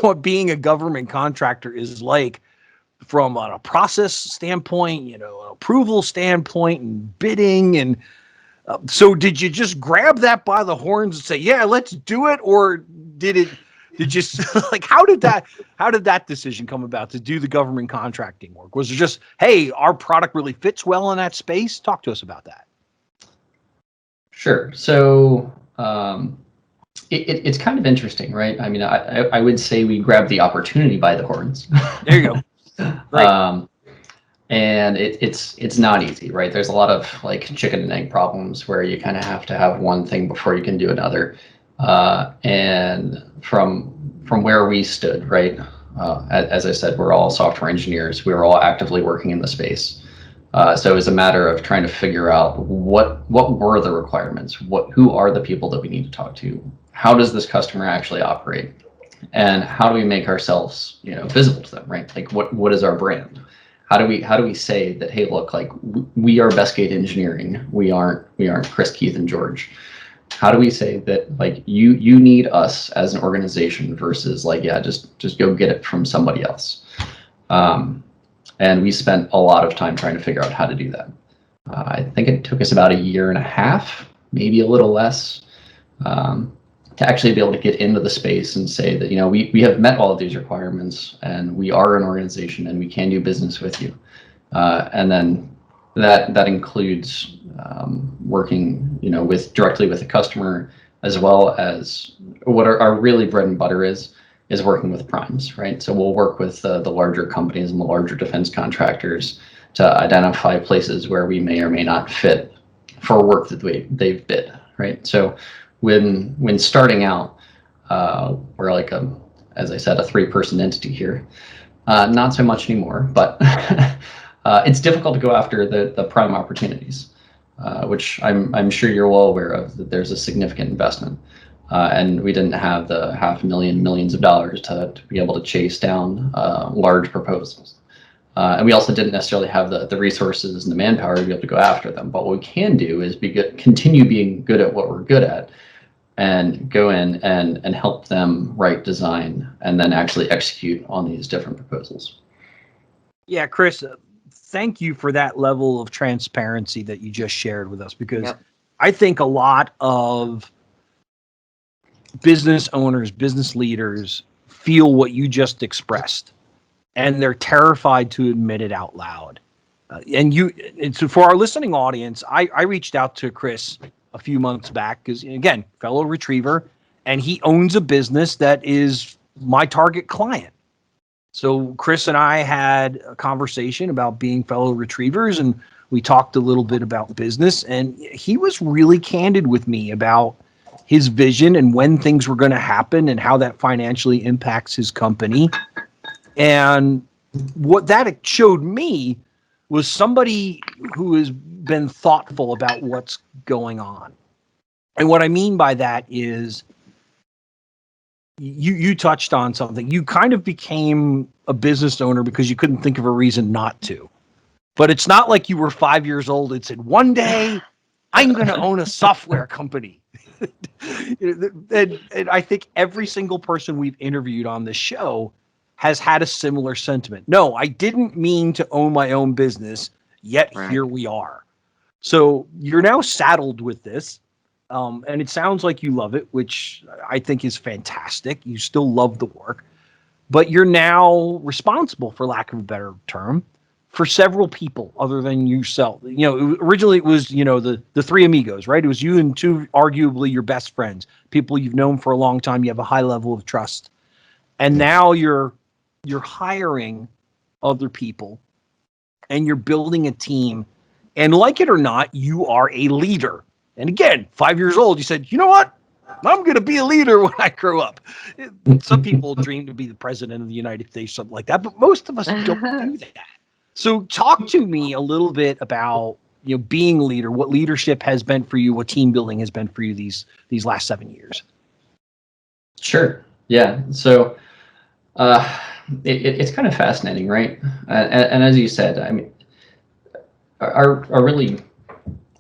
what being a government contractor is like from a process standpoint, an approval standpoint, and bidding. And so did you just grab that by the horns and say, yeah, let's do it? Or did you like, how did that decision come about to do the government contracting work? Was it just, hey, our product really fits well in that space? Talk to us about that. Sure. So it's kind of interesting, right? I mean, I would say we grabbed the opportunity by the horns. There you go. Right. And it's not easy, right? There's a lot of like chicken and egg problems where you kind of have to have one thing before you can do another. And from where we stood, right? As I said, we're all software engineers. We were all actively working in the space. So it was a matter of trying to figure out what were the requirements, who are the people that we need to talk to, how does this customer actually operate, and how do we make ourselves, visible to them, right? Like what is our brand? How do we say that, hey, look, like we are Bestgate Engineering. We aren't Chris, Keith, and George. How do we say that, like, you need us as an organization versus like, yeah, just go get it from somebody else. And we spent a lot of time trying to figure out how to do that. I think it took us about 1.5 years maybe a little less, to actually be able to get into the space and say that, we have met all of these requirements and we are an organization and we can do business with you. And then that includes working, directly with the customer, as well as what our really bread and butter is working with primes, right? So we'll work with the larger companies and the larger defense contractors to identify places where we may or may not fit for work that they've bid, right? So when starting out, we're like as I said, a 3-person entity here. Not so much anymore, but it's difficult to go after the prime opportunities, which I'm sure you're well aware of, that there's a significant investment. And we didn't have the $500,000, millions of dollars to be able to chase down large proposals. And we also didn't necessarily have the resources and the manpower to be able to go after them. But what we can do is continue being good at what we're good at, and go in and help them write design and then actually execute on these different proposals. Yeah, Chris, thank you for that level of transparency that you just shared with us, because I think a lot of business owners, business leaders feel what you just expressed, and they're terrified to admit it out loud. And so for our listening audience, I reached out to Chris a few months back because, again, fellow retriever, and he owns a business that is my target client. So Chris and I had a conversation about being fellow retrievers, and we talked a little bit about business, and he was really candid with me about his vision and when things were going to happen and how that financially impacts his company. And what that showed me was somebody who has been thoughtful about what's going on. And what I mean by that is you touched on something. You kind of became a business owner because you couldn't think of a reason not to. But it's not like you were 5 years old and said, one day I'm going to own a software company. And I think every single person we've interviewed on this show has had a similar sentiment. No, I didn't mean to own my own business, yet here we are. So you're now saddled with this. And it sounds like you love it, which I think is fantastic. You still love the work, but you're now responsible, for lack of a better term, for several people other than yourself. Originally it was, the three amigos, right? It was you and two, arguably your best friends, people you've known for a long time. You have a high level of trust. And now you're hiring other people and you're building a team. And like it or not, you are a leader. And again, 5 years old, you said, you know what? I'm going to be a leader when I grow up. Some people dream to be the president of the United States, something like that, but most of us don't do that. So talk to me a little bit about, being a leader, what leadership has been for you, what team building has been for you these last 7 years. Sure. Yeah. So it's kind of fascinating, right? And as you said, I mean, our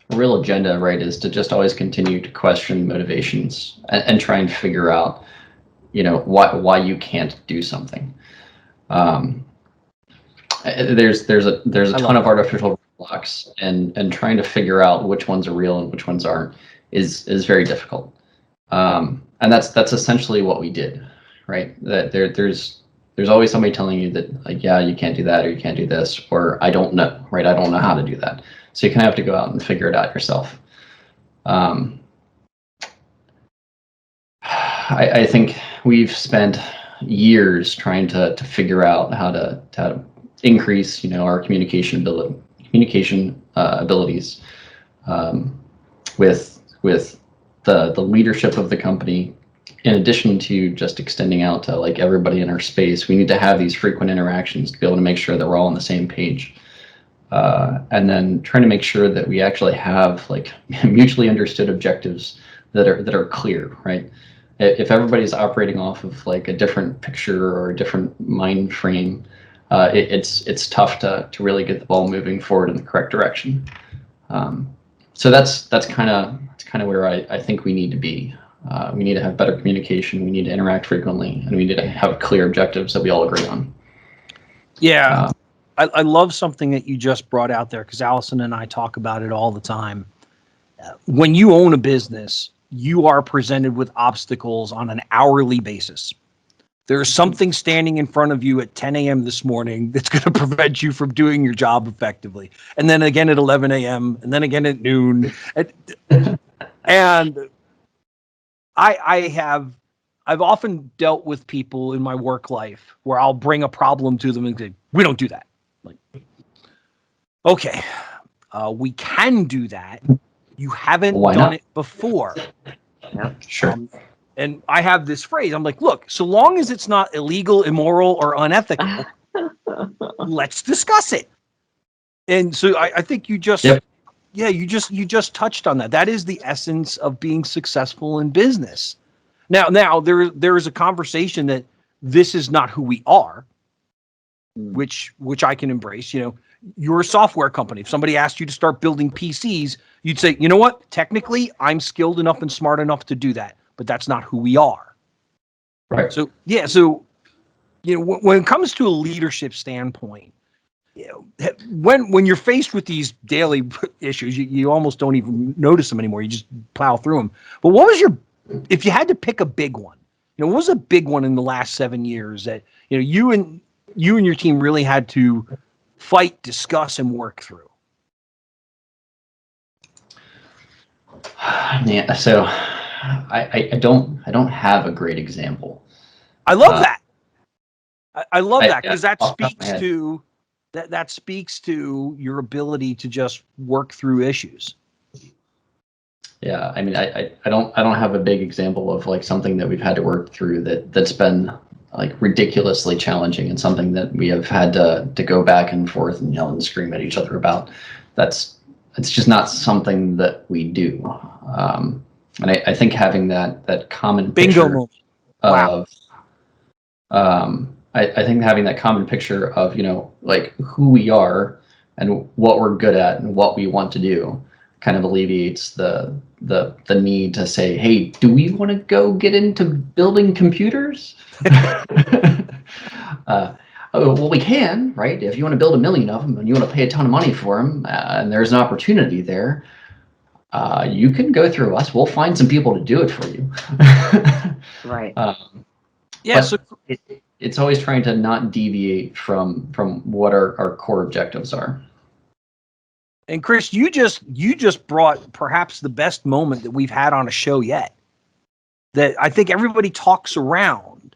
real agenda, right, is to just always continue to question motivations and try and figure out, why you can't do something. There's a ton of artificial blocks, and trying to figure out which ones are real and which ones aren't is very difficult. And that's essentially what we did, right? That there's always somebody telling you that, like, yeah, you can't do that, or you can't do this, or I don't know, right? I don't know how to do that. So you kind of have to go out and figure it out yourself. I think we've spent years trying to figure out how to increase, our communication abilities with the leadership of the company. In addition to just extending out to like everybody in our space, we need to have these frequent interactions to be able to make sure that we're all on the same page. And then trying to make sure that we actually have like mutually understood objectives that are clear, right? If everybody's operating off of like a different picture or a different mind frame, it's tough to really get the ball moving forward in the correct direction. So that's kind of where I think we need to be. We need to have better communication. We need to interact frequently, and we need to have clear objectives that we all agree on. Yeah. I love something that you just brought out there, because Allison and I talk about it all the time. when you own a business, you are presented with obstacles on an hourly basis. There's something standing in front of you at 10 a.m. this morning that's going to prevent you from doing your job effectively. And then again at 11 a.m. and then again at noon. And I've often dealt with people in my work life where I'll bring a problem to them and say, we don't do that. Like, okay, we can do that. You haven't done it before. Yep. Sure. And I have this phrase. I'm like, look, so long as it's not illegal, immoral, or unethical, let's discuss it. And so I think you just, you just touched on that. That is the essence of being successful in business. Now there is a conversation that this is not who we are, which I can embrace. You know, you're a software company. If somebody asked you to start building PCs, you'd say, you know what? Technically, I'm skilled enough and smart enough to do that. But that's not who we are. Right. So, you know, when it comes to a leadership standpoint, you know, when you're faced with these daily issues, you almost don't even notice them anymore. You just plow through them. But what was if you had to pick a big one, you know, what was a big one in the last 7 years that, you know, you and your team really had to fight, discuss, and work through? Yeah. So I don't have a great example. I love that. I love that because that speaks to your ability to just work through issues. Yeah, I mean, I don't have a big example of like something that we've had to work through that's been like ridiculously challenging and something that we have had to go back and forth and yell and scream at each other about. It's just not something that we do. And I think having that common bingo picture moment. Wow. of I think having that common picture of, you know, like who we are and what we're good at and what we want to do kind of alleviates the need to say, hey, do we want to go get into building computers? Well, we can, right? If you want to build 1 million of them and you want to pay a ton of money for them, and there's an opportunity there, you can go through us. We'll find some people to do it for you. Right. Yeah. So it's always trying to not deviate from what our core objectives are. And Chris, you just brought perhaps the best moment that we've had on a show yet. That I think everybody talks around,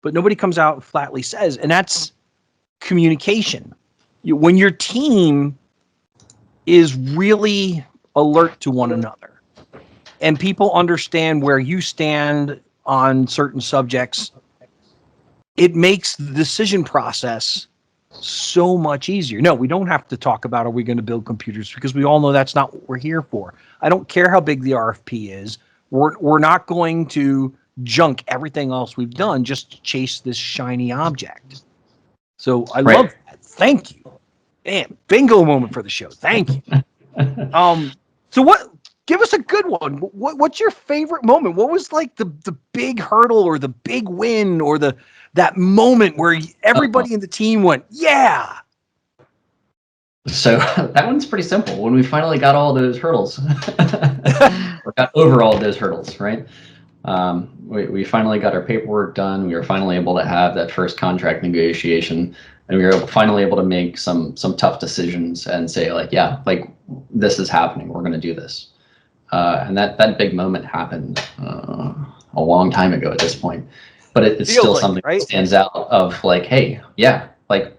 but nobody comes out and flatly says, and that's communication. When your team is really alert to one another and people understand where you stand on certain subjects, it makes the decision process so much easier. No, we don't have to talk about, are we going to build computers, because we all know that's not what we're here for. I don't care how big the RFP is. We're not going to junk everything else we've done just to chase this shiny object. So I love that. Thank you. Damn, bingo moment for the show. Thank you. So give us a good one. What's your favorite moment? What was like the big hurdle or the big win or that moment where everybody in the team went, yeah? So that one's pretty simple. When we finally got all those hurdles, or got over all of those hurdles, right? We finally got our paperwork done. We were finally able to have that first contract negotiation, and we were finally able to make some tough decisions and say, like, yeah, like this is happening. We're going to do this. And that big moment happened a long time ago at this point, but it's still like something that stands out of like, hey, yeah, like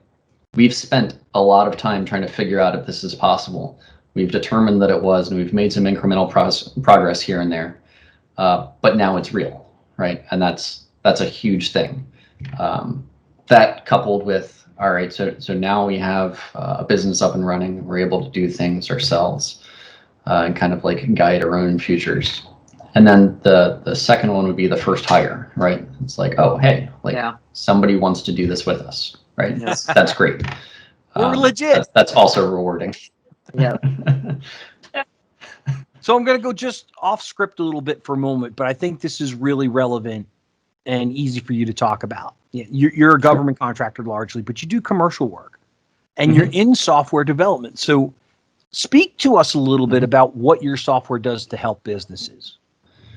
we've spent a lot of time trying to figure out if this is possible. We've determined that it was, and we've made some incremental progress here and there. But now it's real, right? And that's a huge thing. That coupled with, all right, so now we have a business up and running. We're able to do things ourselves and kind of like guide our own futures. And then the second one would be the first hire, right? It's like, oh, hey, like somebody wants to do this with us, right? Yes. That's great. We're legit. That's also rewarding. Yeah. So I'm going to go just off script a little bit for a moment, but I think this is really relevant and easy for you to talk about. You're a government contractor largely, but you do commercial work and you're in software development. So Speak to us a little bit about what your software does to help businesses.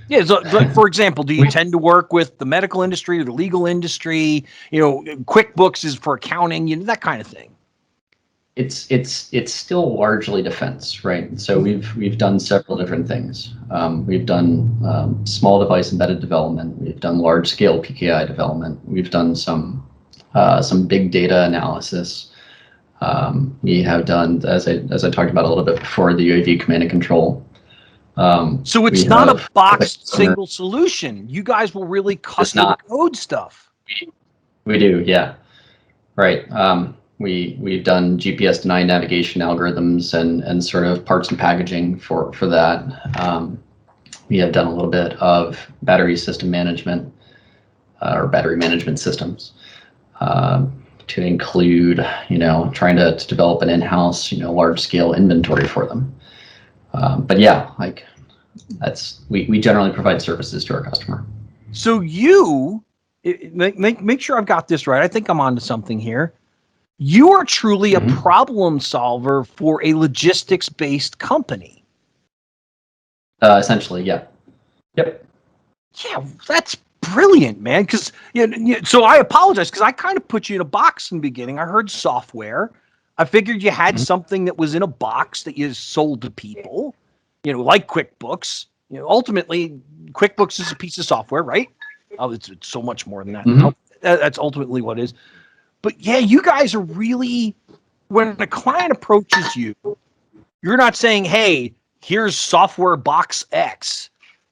Yeah, so, for example, do you tend to work with the medical industry or the legal industry? QuickBooks is for accounting, that kind of thing. It's still largely defense, right? So we've done several different things. We've done small device embedded development. We've done large scale PKI development. We've done some big data analysis. We have done, as I talked about a little bit before, the UAV command and control. So it's not a boxed single solution. You guys will really custom code stuff. We do, yeah. Right. We've done GPS denied navigation algorithms and sort of parts and packaging for that. We have done a little bit of battery system management or battery management systems to include, trying to develop an in-house, large scale inventory for them. But yeah, like we generally provide services to our customer. So make sure I've got this right. I think I'm onto something here. You are truly a problem solver for a logistics-based company. Essentially, yeah. Yep. Yeah, that's brilliant, man. Because so I apologize because I kind of put you in a box in the beginning. I heard software. I figured you had something that was in a box that you sold to people, like QuickBooks. Ultimately, QuickBooks is a piece of software, right? Oh, it's so much more than that. That's ultimately what it is. But yeah, you guys are really, when a client approaches you, you're not saying, hey, here's software box X.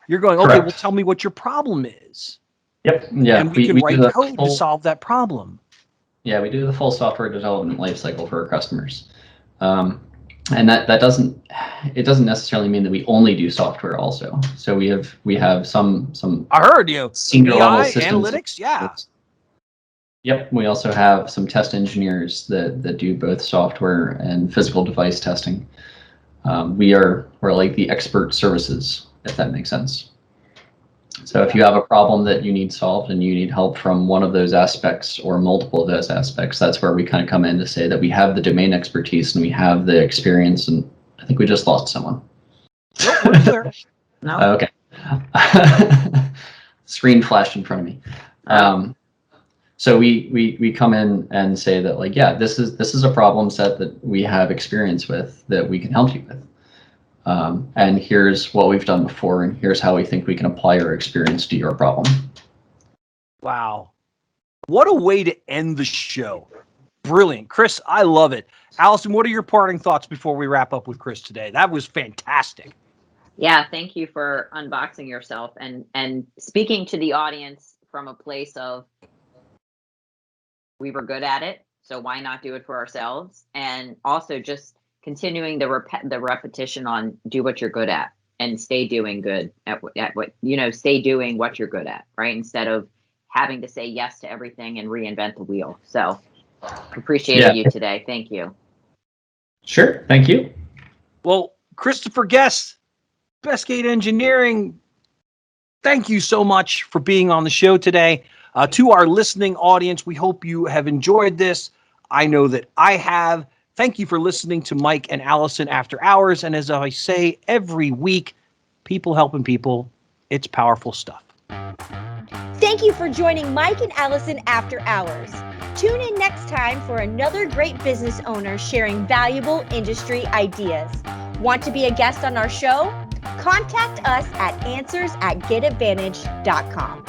You're going, okay, well, tell me what your problem is. Yep. Yeah. And we can write code to solve that problem. Yeah, we do the full software development lifecycle for our customers. And that doesn't necessarily mean that we only do software also. So we have some I heard senior level systems analytics, yeah. Yep. We also have some test engineers that do both software and physical device testing. We're like the expert services, if that makes sense. So if you have a problem that you need solved and you need help from one of those aspects or multiple of those aspects, that's where we kind of come in to say that we have the domain expertise and we have the experience. And I think we just lost someone. Nope, we're clear. No. Okay. Screen flashed in front of me. So we come in and say that, like, yeah, this is a problem set that we have experience with that we can help you with. And here's what we've done before, and here's how we think we can apply our experience to your problem. Wow. What a way to end the show. Brilliant. Chris, I love it. Alison, what are your parting thoughts before we wrap up with Chris today? That was fantastic. Yeah, thank you for unboxing yourself and speaking to the audience from a place of we were good at it, so why not do it for ourselves? And also just continuing the repetition on do what you're good at and stay doing good at what stay doing what you're good at, right? Instead of having to say yes to everything and reinvent the wheel. So appreciated you today. Thank you. Sure. Thank you. Well, Christopher Guest, Bestgate Engineering, thank you so much for being on the show today. To our listening audience, we hope you have enjoyed this. I know that I have. Thank you for listening to Mike and Alison After Hours. And as I say every week, people helping people, it's powerful stuff. Thank you for joining Mike and Alison After Hours. Tune in next time for another great business owner sharing valuable industry ideas. Want to be a guest on our show? Contact us at answers@getadvantage.com.